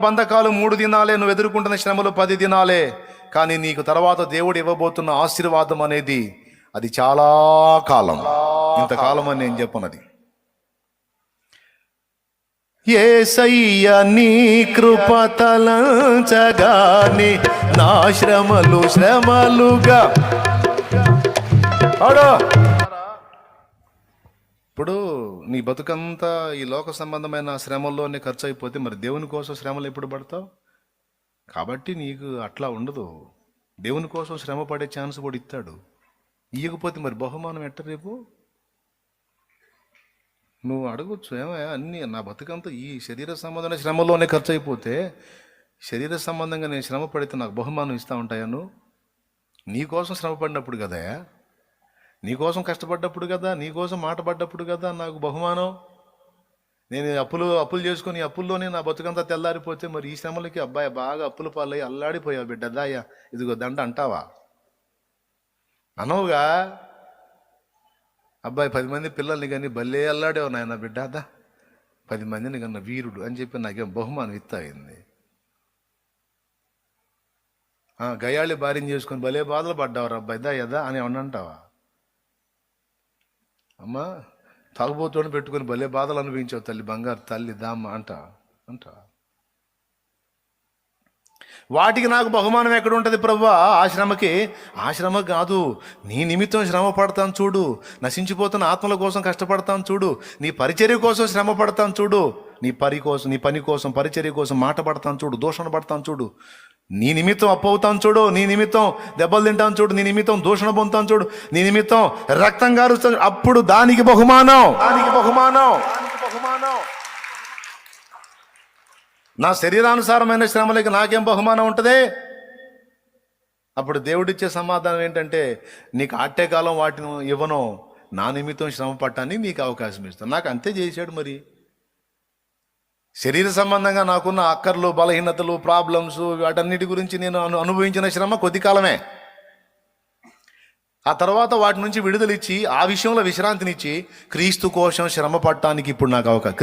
బంధకాలు 3 దినాలే, నువ్వు ఎదుర్కొంటున్న శ్రమలు 10 దినాలే. కానీ నీకు తర్వాత దేవుడు ఇవ్వబోతున్న ఆశీర్వాదం అనేది అది చాలా కాలం. ఇంతకాలం అని నేను చెప్పనది. యేసయ్య నీ కృప తలంచగానే నా శ్రమలు శ్రమలుగా. ఇప్పుడు నీ బతుకంతా ఈ లోక సంబంధమైన శ్రమల్లోనే ఖర్చు అయిపోతే మరి దేవుని కోసం శ్రమలు ఎప్పుడు పడతావు? కాబట్టి నీకు అట్లా ఉండదు. దేవుని కోసం శ్రమ పడే ఛాన్స్ కూడా ఇస్తాడు. ఇవ్వకపోతే మరి బహుమానం ఎట్ట రేపు? నువ్వు అడగొచ్చు, ఏమయ్యా అన్నీ నా బతుకంతా ఈ శరీర సంబంధమైన శ్రమలోనే ఖర్చు అయిపోతే శరీర సంబంధంగా నేను శ్రమ పడితే నాకు బహుమానం ఇస్తూ ఉంటాయా? నువ్వు నీకోసం శ్రమ పడినప్పుడు కదా, నీకోసం కష్టపడ్డప్పుడు కదా, నీకోసం మాట పడ్డప్పుడు కదా నాకు బహుమానం. నేను అప్పులు చేసుకుని అప్పుల్లోనే నా బతుకంతా తెల్లారిపోతే మరి ఈ శ్రమలకి అబ్బాయి బాగా అప్పుల పాలయ్యి అల్లాడిపోయావు బిడ్డ, దాయ్యా ఇదిగో దండ అంటావా? అనవుగా. అబ్బాయి 10 మంది పిల్లల్ని కానీ భలే అల్లాడేవు నాయన బిడ్డ, దా 10 మందిని కన్నా వీరుడు అని చెప్పి నాకేం బహుమానం ఇస్తాయింది. గయాళి భార్యం చేసుకొని భలే బాధలు పడ్డావు అబ్బాయి, దా యదా అని అంటావా? అమ్మా తాగుబోతుని పెట్టుకుని భలే బాధలు అనుభవించావు తల్లి, బంగారు తల్లి దామ్మ అంట. వాటికి నాకు బహుమానం ఎక్కడ ఉంటుంది ప్రభువా? ఆ శ్రమ కాదు, నీ నిమిత్తం శ్రమ పడతాను చూడు, నశించిపోతున్న ఆత్మల కోసం కష్టపడతాను చూడు, నీ పరిచర్య కోసం శ్రమ పడతాను చూడు, నీ పని కోసం పరిచర్య కోసం మాట పడతాను చూడు, దూషణ పడతాను చూడు, నీ నిమిత్తం అప్పు అవుతాను చూడు, నీ నిమిత్తం దెబ్బలు తింటాను చూడు, నీ నిమిత్తం దూషణ పొందుతాను చూడు, నీ నిమిత్తం రక్తం గారుస్తాను, అప్పుడు దానికి బహుమానం. నా శరీరానుసారమైన శ్రమలకి నాకేం బహుమానం ఉంటుంది? అప్పుడు దేవుడిచ్చే సమాధానం ఏంటంటే, నీకు ఆట్టే కాలం వాటిని ఇవ్వను, నా నిమిత్తం శ్రమ పట్టడానికి నీకు అవకాశం ఇస్తాను. నాకు అంతే చేశాడు. మరి శరీర సంబంధంగా నాకున్న అక్కర్లు, బలహీనతలు, ప్రాబ్లమ్స్, వాటన్నిటి గురించి నేను అనుభవించిన శ్రమ కొద్ది కాలమే. ఆ తర్వాత వాటి నుంచి విడుదలిచ్చి ఆ విషయంలో విశ్రాంతినిచ్చి క్రీస్తు కోసం శ్రమ పట్టడానికి ఇప్పుడు నాకు అవకాశం